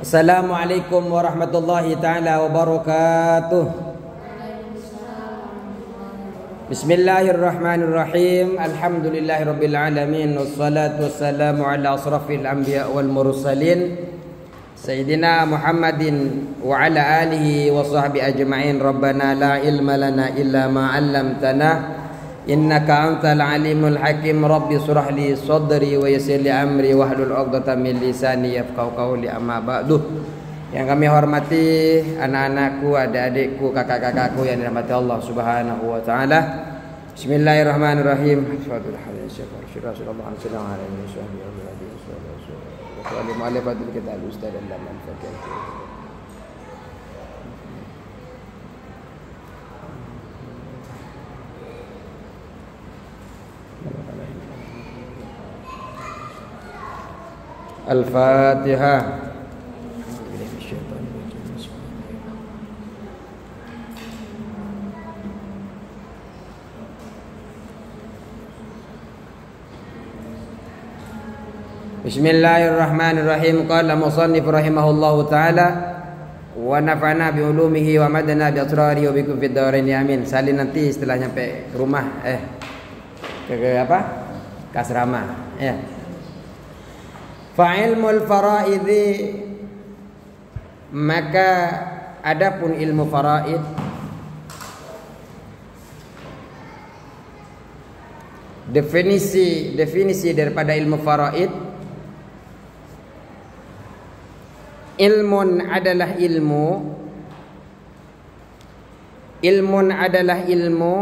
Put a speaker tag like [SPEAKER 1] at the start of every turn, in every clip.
[SPEAKER 1] Assalamualaikum warahmatullahi ta'ala wabarakatuh. Bismillahirrahmanirrahim. Alhamdulillahirabbil alamin wassalatu wassalamu ala asrafil anbiya wal mursalin Sayyidina Muhammadin wa ala alihi wa sahbihi ajma'in. Rabbana la ilma lana illa ma 'allamtana innaka antal alimul hakim. Rabbi surah li sadri wa yassir li amri wahlul 'uqdatam min lisani yafqahu qawli. Amma ba'du. Yang kami hormati anak-anakku, adik-adikku, kakak-kakakku yang dirahmati Allah Subhanahu wa taala. Bismillahirrahmanirrahim. Al-Fatihah. Bismillahirrahmanirrahim. Qala musannif rahimahullahu ta'ala wa nafa'na bi ulumihi wa madana bi asrari wa bikum fid darain amin. Salin nanti setelah nyampe ke rumah ke apa? Ke asrama ya. Fa'ilmul faraidhi, maka adapun ilmu faraid definisi daripada ilmu faraid, ilmun adalah ilmu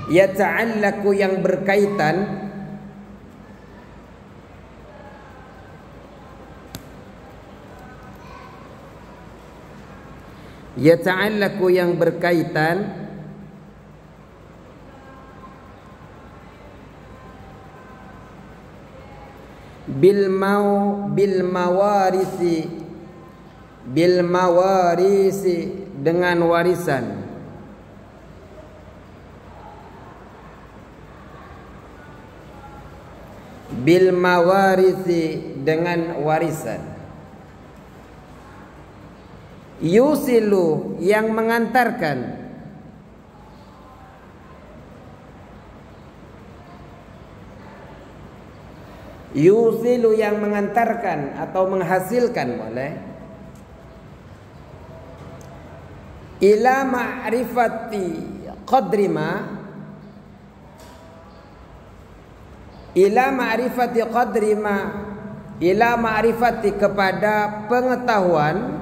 [SPEAKER 1] yata'allaku yang berkaitan bil mawarisi dengan warisan. Bil mawarisi dengan warisan. Yusilu yang mengantarkan, yusilu yang mengantarkan atau menghasilkan boleh, ila ma'rifati qadri ma, ila ma'rifati qadri ma, ila ma'rifati kepada pengetahuan,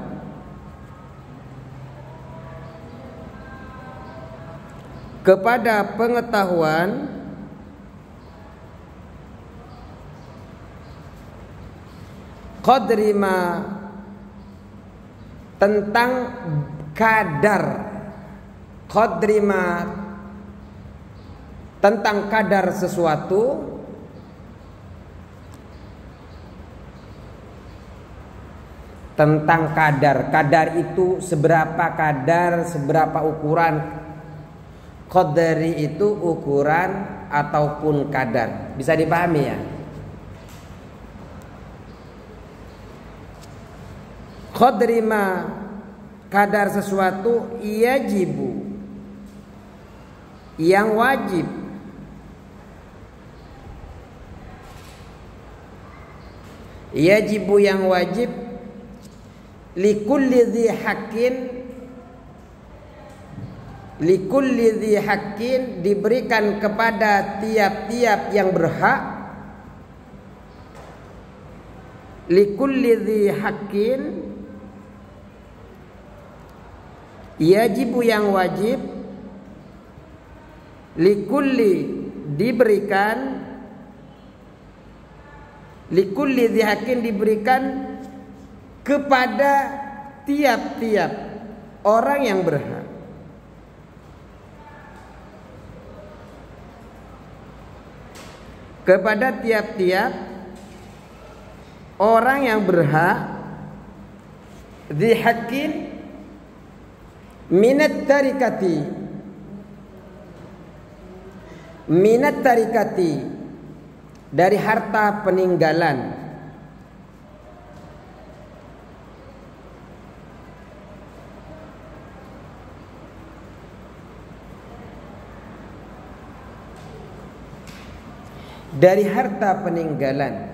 [SPEAKER 1] kepada pengetahuan qadri ma, tentang kadar, qadri ma tentang kadar sesuatu, tentang kadar itu seberapa kadar, seberapa ukuran. Qadri itu ukuran ataupun kadar, bisa dipahami ya. Qadri ma, kadar sesuatu, yajibu yang wajib, yajibu yang wajib, likulli dhi haqqin, likulli dhi haqqin diberikan kepada tiap-tiap yang berhak, likulli dhi haqqin yajibu yang wajib, likulli diberikan, likulli dhi haqqin diberikan kepada tiap-tiap orang yang berhak. Kepada tiap-tiap orang yang berhak, dhi haqqin minat tarikati, dari harta peninggalan, dari harta peninggalan.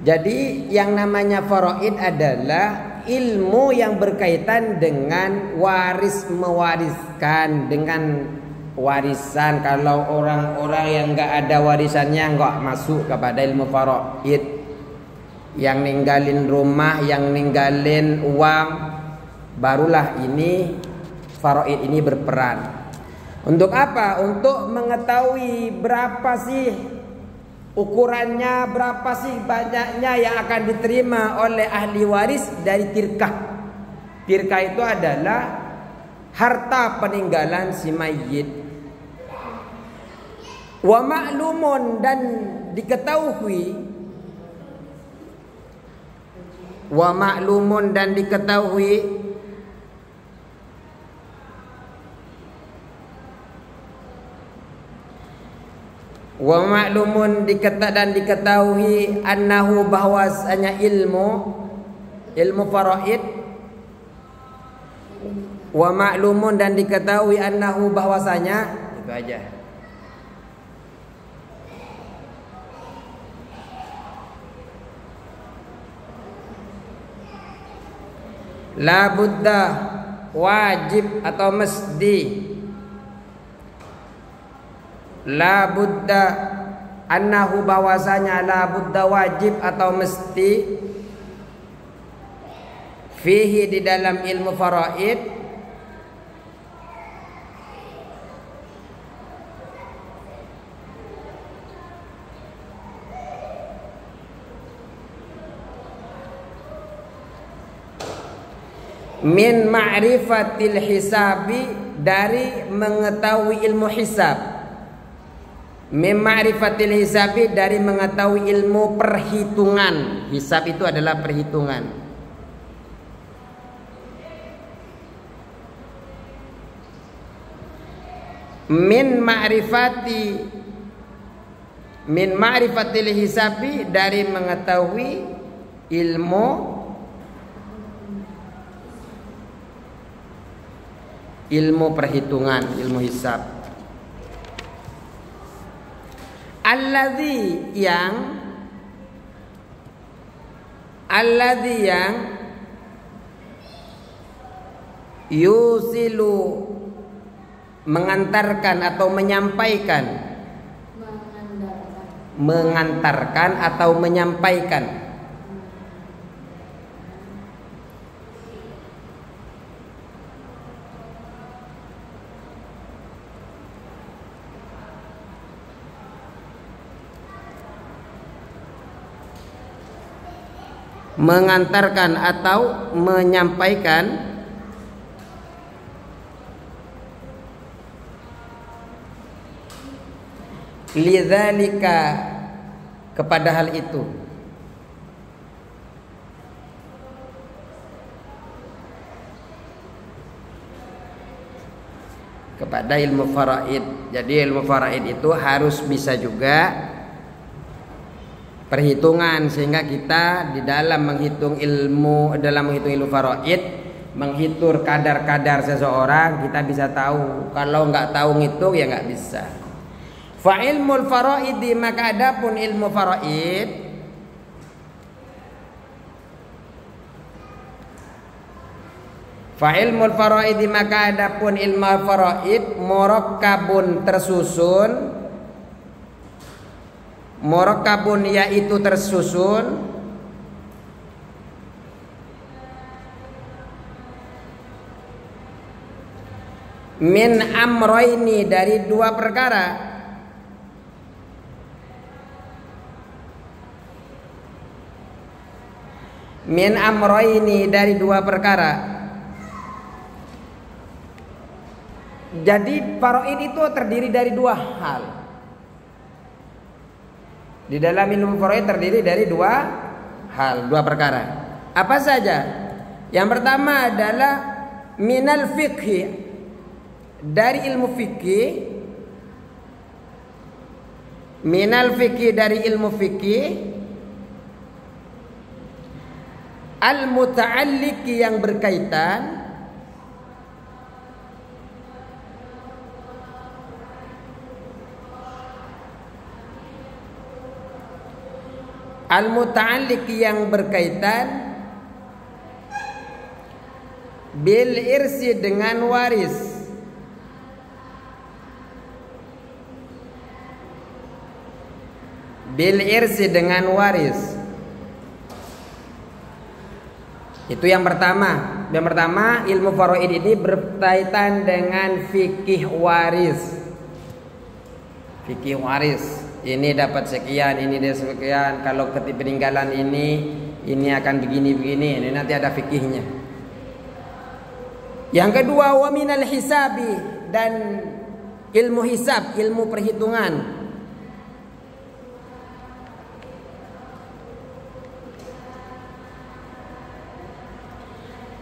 [SPEAKER 1] Jadi yang namanya faraid adalah ilmu yang berkaitan dengan waris mewariskan, dengan warisan. Kalau orang-orang yang enggak ada warisannya enggak masuk kepada ilmu faraid. Yang ninggalin rumah, yang ninggalin uang, barulah ini faraid ini berperan. Untuk apa? Untuk mengetahui berapa sih ukurannya, berapa sih banyaknya yang akan diterima oleh ahli waris dari tirkah. Tirkah itu adalah harta peninggalan si mayit. Wa ma'lumun, dan diketahui, wa ma'lumun, dan diketahui wa ma'lumun, dan diketahui annahu, bahwasanya ilmu faraid. Wa ma'lumun, dan diketahui annahu, bahwasanya, itu aja. La budda, wajib atau mesti. La budda, annahu, bahwasanya, la budda, wajib atau mesti, fihi, di dalam ilmu faraid, min ma'rifatil hisabi, dari mengetahui ilmu hisab. Min ma'rifatil hisabi, dari mengetahui ilmu perhitungan. Hisab itu adalah perhitungan. Min ma'rifatil hisabi, dari mengetahui ilmu perhitungan, ilmu hisab. Alladzi, yang yusilu, mengantarkan atau menyampaikan, mengantarkan atau menyampaikan, mengantarkan atau menyampaikan lidzalika, kepada hal itu, kepada ilmu faraid. Jadi ilmu faraid itu harus bisa juga perhitungan, sehingga kita di dalam menghitung ilmu faraid, menghitung kadar-kadar seseorang, kita bisa tahu. Kalau nggak tahu ngitung ya nggak bisa. Fa ilmul faraidi, maka adapun ilmu faraid, fa ilmul faraidi, maka adapun ilmu faraid, murakkabun, tersusun. Murakkabun, yaitu tersusun, min amroini, dari dua perkara. Min amroini, dari dua perkara. Jadi faraid itu terdiri dari dua hal. Di dalam ilmu faraid terdiri dari dua hal, dua perkara. Apa saja? Yang pertama adalah minal fiqhi, dari ilmu fikih. Minal fiqhi, dari ilmu fikih. Al muta'alliqi, yang berkaitan. Al-muta'alliq yang berkaitan bil irsi dengan waris. Bil irsi dengan waris. Itu yang pertama. Yang pertama, ilmu faraid ini berkaitan dengan fikih waris. Fikih waris. Ini dapat sekian, ini dia sekian. Kalau peninggalan ini akan begini-begini. Ini nanti ada fikihnya. Yang kedua, wa minal hisabi, dan ilmu hisab, ilmu perhitungan.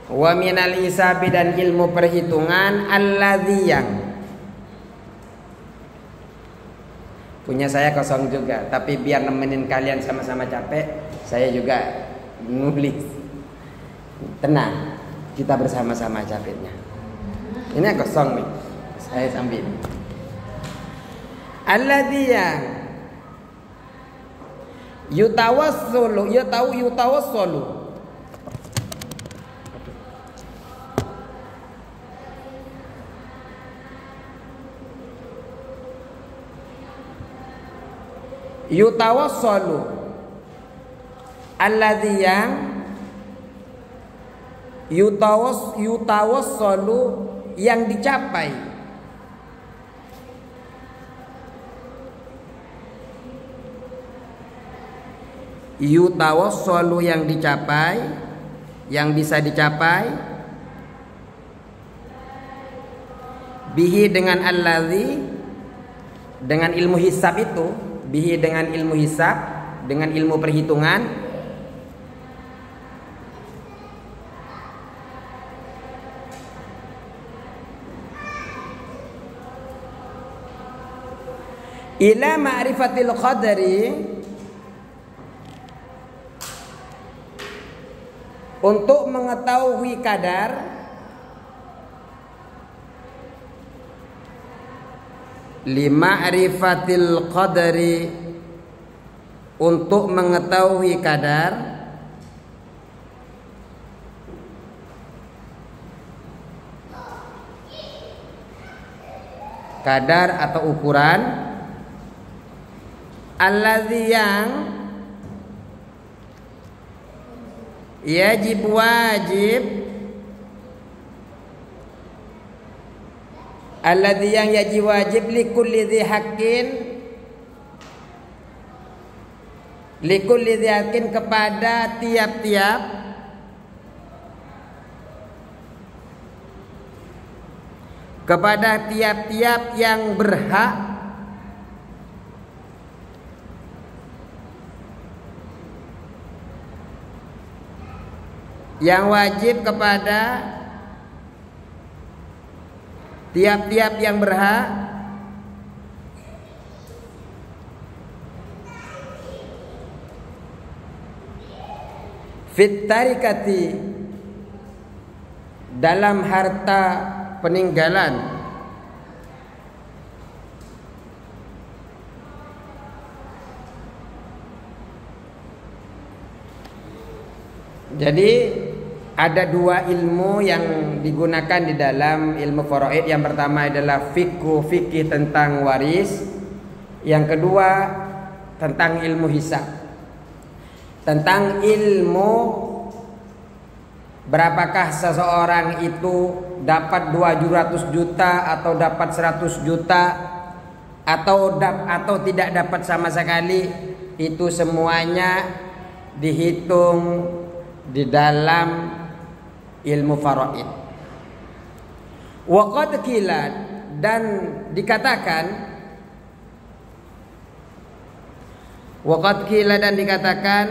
[SPEAKER 1] Wa minal hisabi, dan ilmu perhitungan, alladzi yang punya saya kosong juga, tapi biar nemenin kalian sama-sama capek, saya juga nulis. Tenang, kita bersama-sama capeknya. Ini kosong nih, saya sambil. Alladzi yang yutawassalu, yutawassalu, alladzi yang yutawassalu, yang dicapai, yutawassalu, yang dicapai, yang bisa dicapai, bihi, dengan alladzi, dengan ilmu hisab itu, bihi dengan ilmu hisab, dengan ilmu perhitungan, ila ma'rifatil qadari, untuk mengetahui kadar, lima'rifatil qadari, untuk mengetahui kadar, kadar atau ukuran, alladzi yang yajib, wajib, alladzi yang yajib wajib, likulli dzi haqqin, likulli dzi haqqin, kepada tiap-tiap yang berhak, yang wajib kepada tiap-tiap yang berhak, fit tarikati, dalam harta peninggalan, jadi ada dua ilmu yang digunakan di dalam ilmu faraid. Yang pertama adalah fikih tentang waris. Yang kedua tentang ilmu hisab, tentang ilmu berapakah seseorang itu dapat 200 juta atau dapat 100 juta atau tidak dapat sama sekali. Itu semuanya dihitung di dalam ilmu faraid. Wa qad qila, dan dikatakan, wa qad qila, dan dikatakan,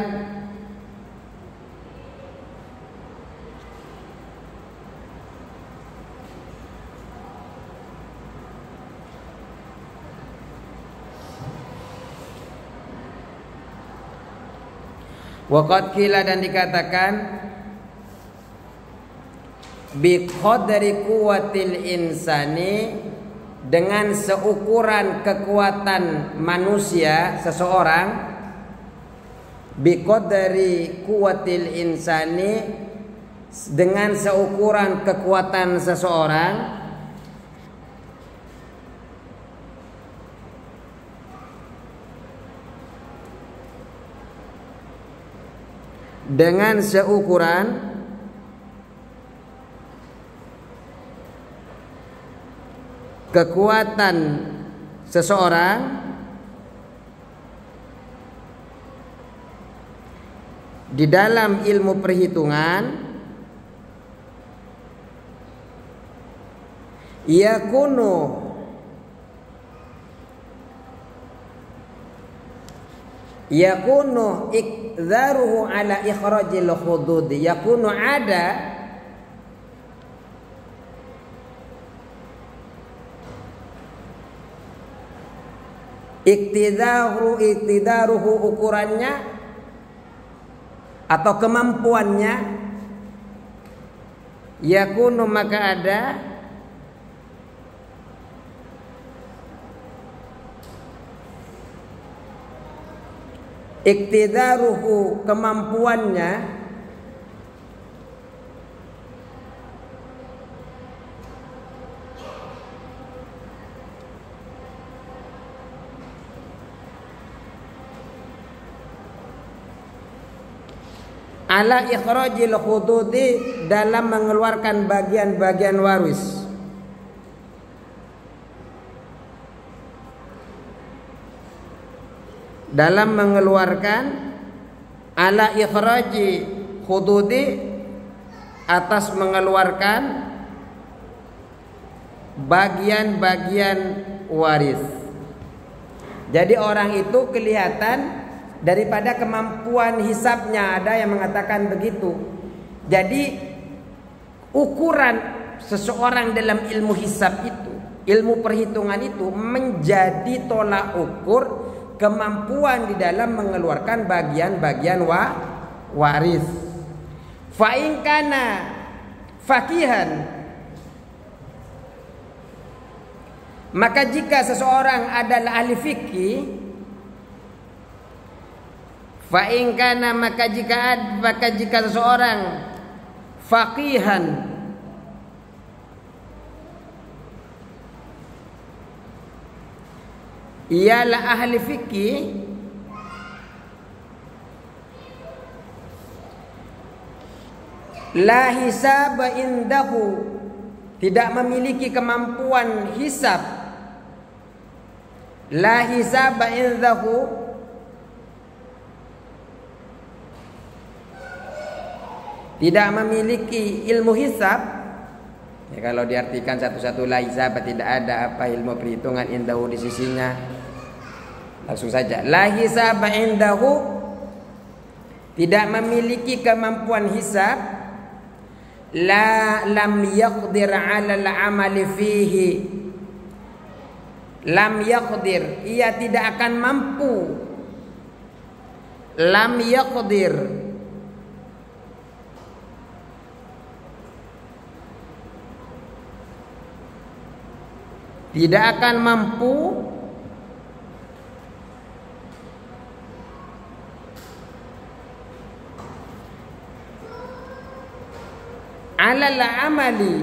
[SPEAKER 1] wa qad qila, dan dikatakan, bi qadri quwwatil insani, dengan seukuran kekuatan manusia seseorang, biqadri quwwatil insani, dengan seukuran kekuatan seseorang, dengan seukuran kekuatan seseorang di dalam ilmu perhitungan, yakunu ikdharuhu ala ikhrajil hudud, yakunu ada iktidaruhu ukurannya atau kemampuannya, yakunu maka ada iktidaruhu kemampuannya ala ikhrajil hududi, dalam mengeluarkan bagian-bagian waris, dalam mengeluarkan ala ikhraji hududi, atas mengeluarkan bagian-bagian waris. Jadi orang itu kelihatan daripada kemampuan hisabnya, ada yang mengatakan begitu. Jadi ukuran seseorang dalam ilmu hisab itu, ilmu perhitungan itu menjadi tolak ukur kemampuan di dalam mengeluarkan bagian-bagian waris. Fa in kana faqihan, maka jika seseorang adalah ahli fikih, fa in kana maka jika seseorang faqihan, ialah ahli fikih, la hisab indahu, tidak memiliki kemampuan hisab, la hisab indahu, tidak memiliki ilmu hisab. Ya, kalau diartikan satu-satu la hisab, tidak ada apa ilmu perhitungan indahu di sisinya, langsung saja la hisab indahu, tidak memiliki kemampuan hisab, lam yaqdir 'ala al-'amali fihi, lam yaqdir, ia tidak akan mampu, lam yaqdir, tidak akan mampu alal amali,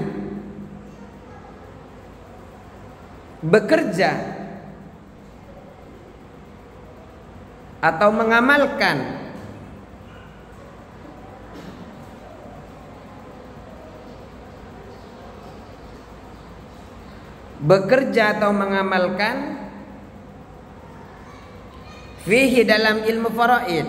[SPEAKER 1] bekerja atau mengamalkan fihi, dalam ilmu faraid,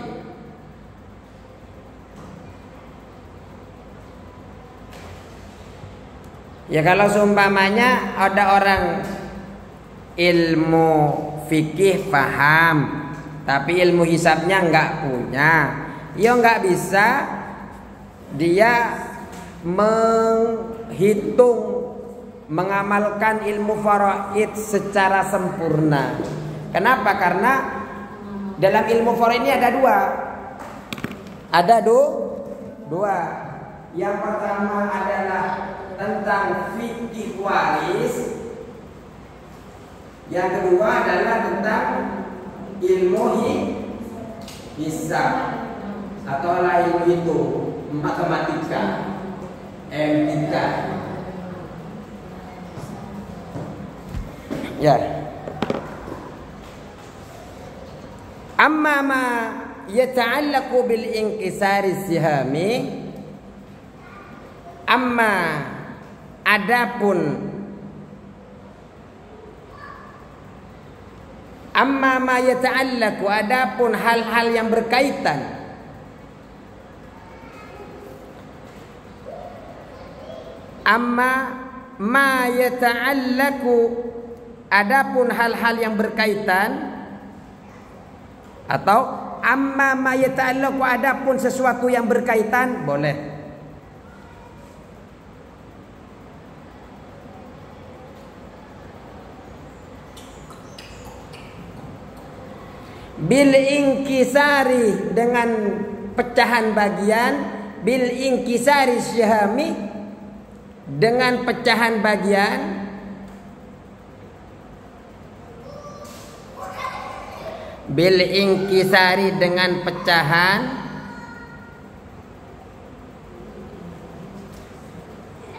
[SPEAKER 1] ya. Kalau seumpamanya ada orang ilmu fikih paham, tapi ilmu hisabnya enggak punya, ya enggak bisa dia menghitung, mengamalkan ilmu faraid secara sempurna. Kenapa? Karena dalam ilmu faraid ini ada dua. Yang pertama adalah tentang fikih waris, yang kedua adalah tentang ilmu hisab atau lain itu matematika, etika. Ya. Amma ma yata'allaqu bil inkisari sihami, amma adapun amma ma yata'allaqu, adapun hal-hal yang berkaitan amma ma yata'allaqu, adapun hal-hal yang berkaitan, atau amma ma yata'allaqu, adapun sesuatu yang berkaitan, boleh. Bil inkisari, dengan pecahan bagian, bil inkisari syahami, dengan pecahan bagian, bil inkisari, dengan pecahan,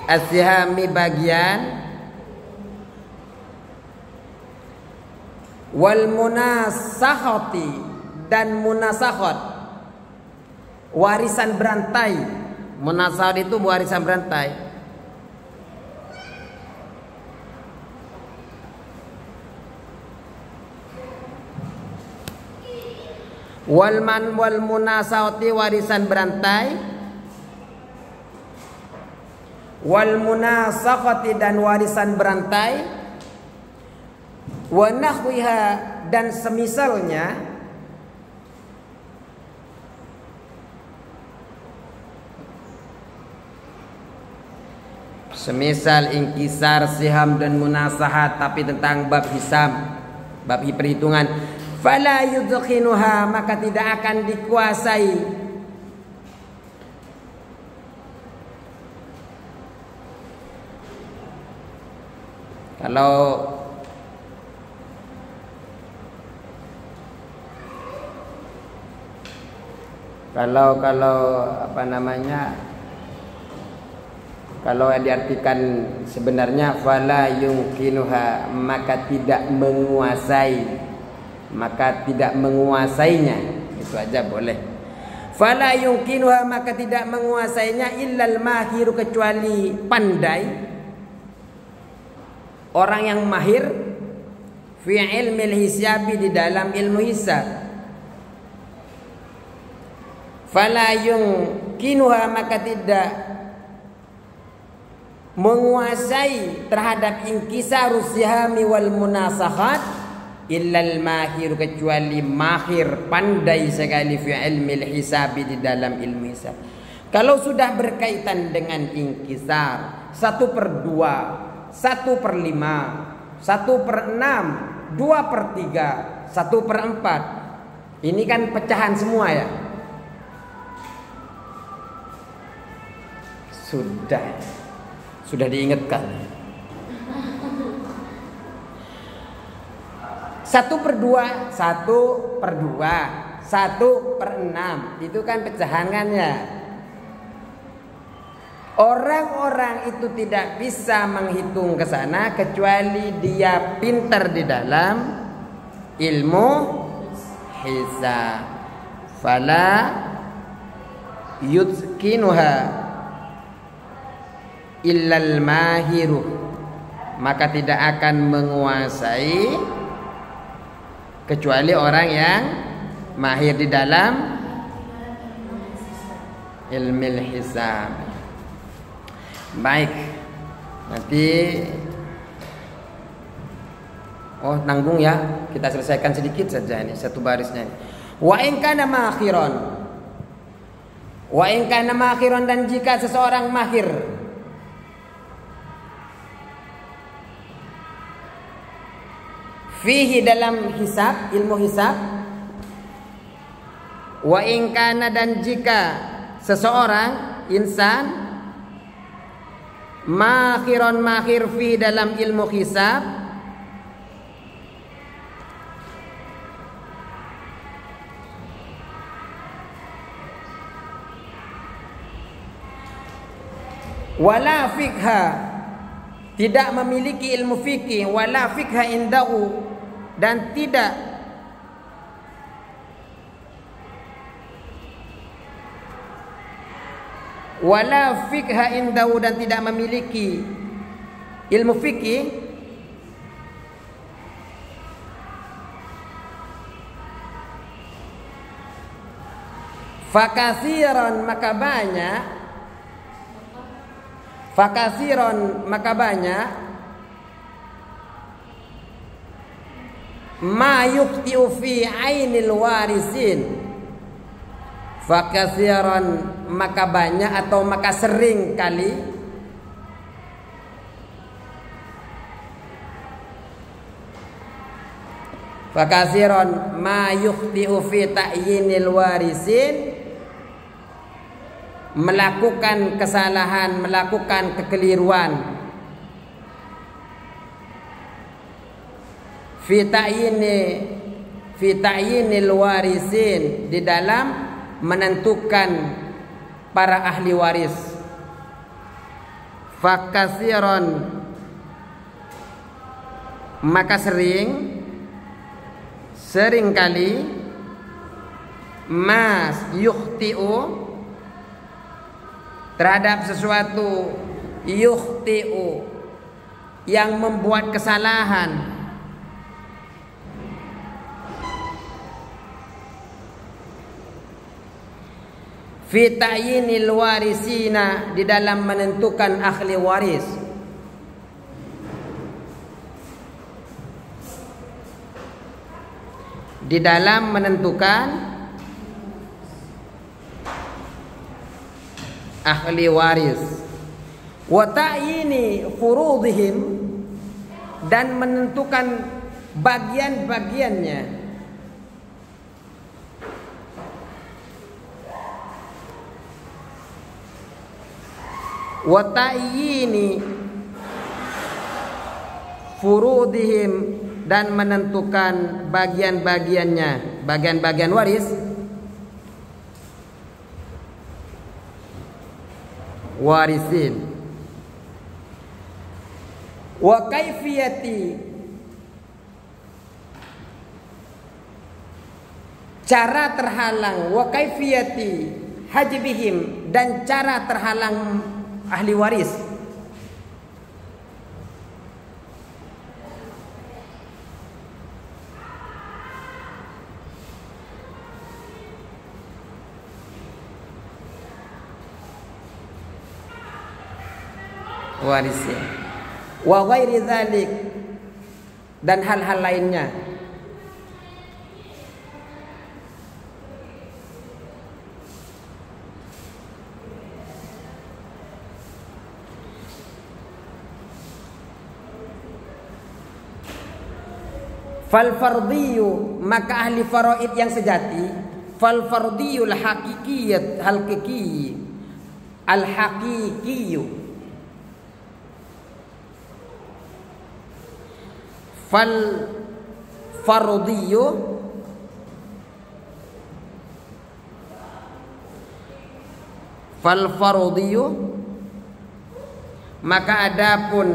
[SPEAKER 1] asyhami, bagian, wal munasakhati, dan munasakhat, warisan berantai. Munasakhat itu warisan berantai. Wal munasakhati, warisan berantai. Wal munasakhati, dan warisan berantai. Wa nahwiha, dan semisalnya. Semisal inkisar, siham, dan munasahat, tapi tentang bab hisab, bab perhitungan. Fala yudkhinuha, maka tidak akan dikuasai. Kalau apa namanya, kalau diartikan sebenarnya fala yumkinuha, maka tidak menguasainya, itu aja boleh. Fala yumkinuha, maka tidak menguasainya, illal mahiru, kecuali pandai, orang yang mahir, fi ilmil hisabi, di dalam ilmu hisab. Fala yumkinuha, maka tidak menguasai terhadap inkisarus sihami wal munasakhat, illal mahir, kecuali mahir, pandai sekali, fi ilmil hisabi, di dalam ilmu hisab. Kalau sudah berkaitan dengan inkisar 1/2, 1/5, 1/6, 2/3, 1/4, ini kan pecahan semua ya. Sudah diingatkan. 1/2, 1/2, 1/6, itu kan pecahannya. Orang-orang itu tidak bisa menghitung ke sana kecuali dia pintar di dalam ilmu hisab. Fala yutkinuha illal mahiru, maka tidak akan menguasai kecuali orang yang mahir di dalam ilmu hisab. Baik, nanti tanggung ya, kita selesaikan sedikit saja ini satu barisnya. Wa in kana makhiran, dan jika seseorang mahir fihi, dalam hisab, ilmu hisab. Wa in kana, dan jika seseorang insan makhiron, mahir fi, dalam ilmu hisab, wala fikha, tidak memiliki ilmu fikih, wala fikha indahu, dan tidak wala fikha indahu, dan tidak memiliki ilmu fikih, fakasiran, maka banyak, fakasiran, maka banyak, ma yukhti'u fi ainil warisin, fakasiran, maka banyak atau maka sering kali, fakasiran ma yukhti'u fi ta'yinil warisin, melakukan kesalahan, melakukan kekeliruan, fi ta'yinil warisin, di dalam menentukan para ahli waris. Fakasiran, maka sering kali, mas yukhti'u, terhadap sesuatu, yukhti'u, yang membuat kesalahan, fi ta'yinil warisina, di dalam menentukan ahli waris. Di dalam menentukan ahli waris. Wa ta'yini furudihim, dan menentukan bagian-bagiannya. Wa ta'yini furudihim, dan menentukan bagian-bagiannya, bagian-bagian waris. Warisin. Wa kaifiyati, cara terhalang, wa kaifiyati hajbihim, dan cara terhalang ahli waris. Warisnya, wa ghairi dzalik, dan hal-hal lainnya. Fal fardiyyu, maka ahli faraid yang sejati, fal fardiyul haqiqiyat, al haqiqiyyu, fal fardiyyu, fal fardiyyu, maka adapun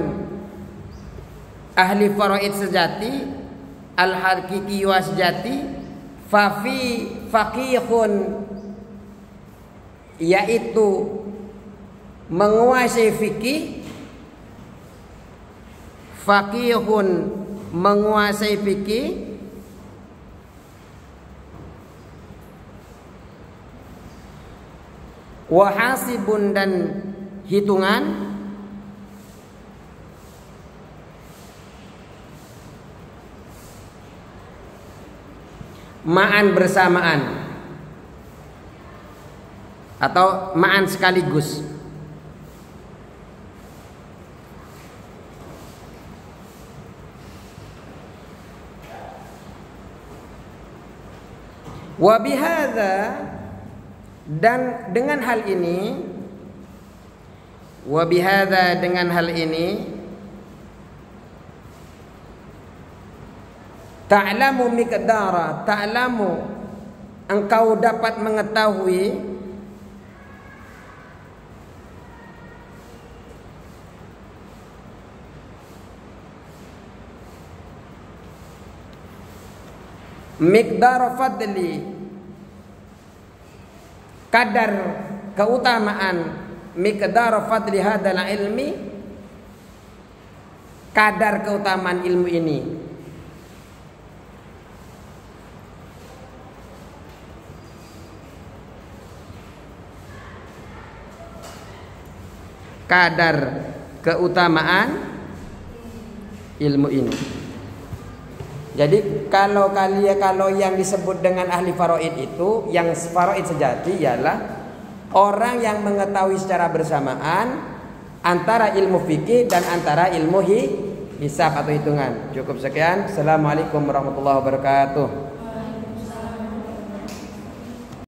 [SPEAKER 1] ahli faraid sejati, al haqiqi wa sejati, fa fi faqihun, yaitu menguasai fikih, faqihun, menguasai fikih, wa hasibun, dan hitungan, ma'an, bersamaan, atau ma'an sekaligus. Wa bihadza, dan dengan hal ini, wa bihadza, dengan hal ini, ta'lamu miqdara, ta'lamu, engkau dapat mengetahui, miqdar fadli, kadar keutamaan, miqdar fadli hadzal ilmi, kadar keutamaan ilmu ini. Kadar keutamaan ilmu ini. Jadi kalau yang disebut dengan ahli faraid itu, yang faraid sejati ialah orang yang mengetahui secara bersamaan antara ilmu fikih dan antara ilmu hisab atau hitungan. Cukup sekian. Assalamualaikum warahmatullahi wabarakatuh.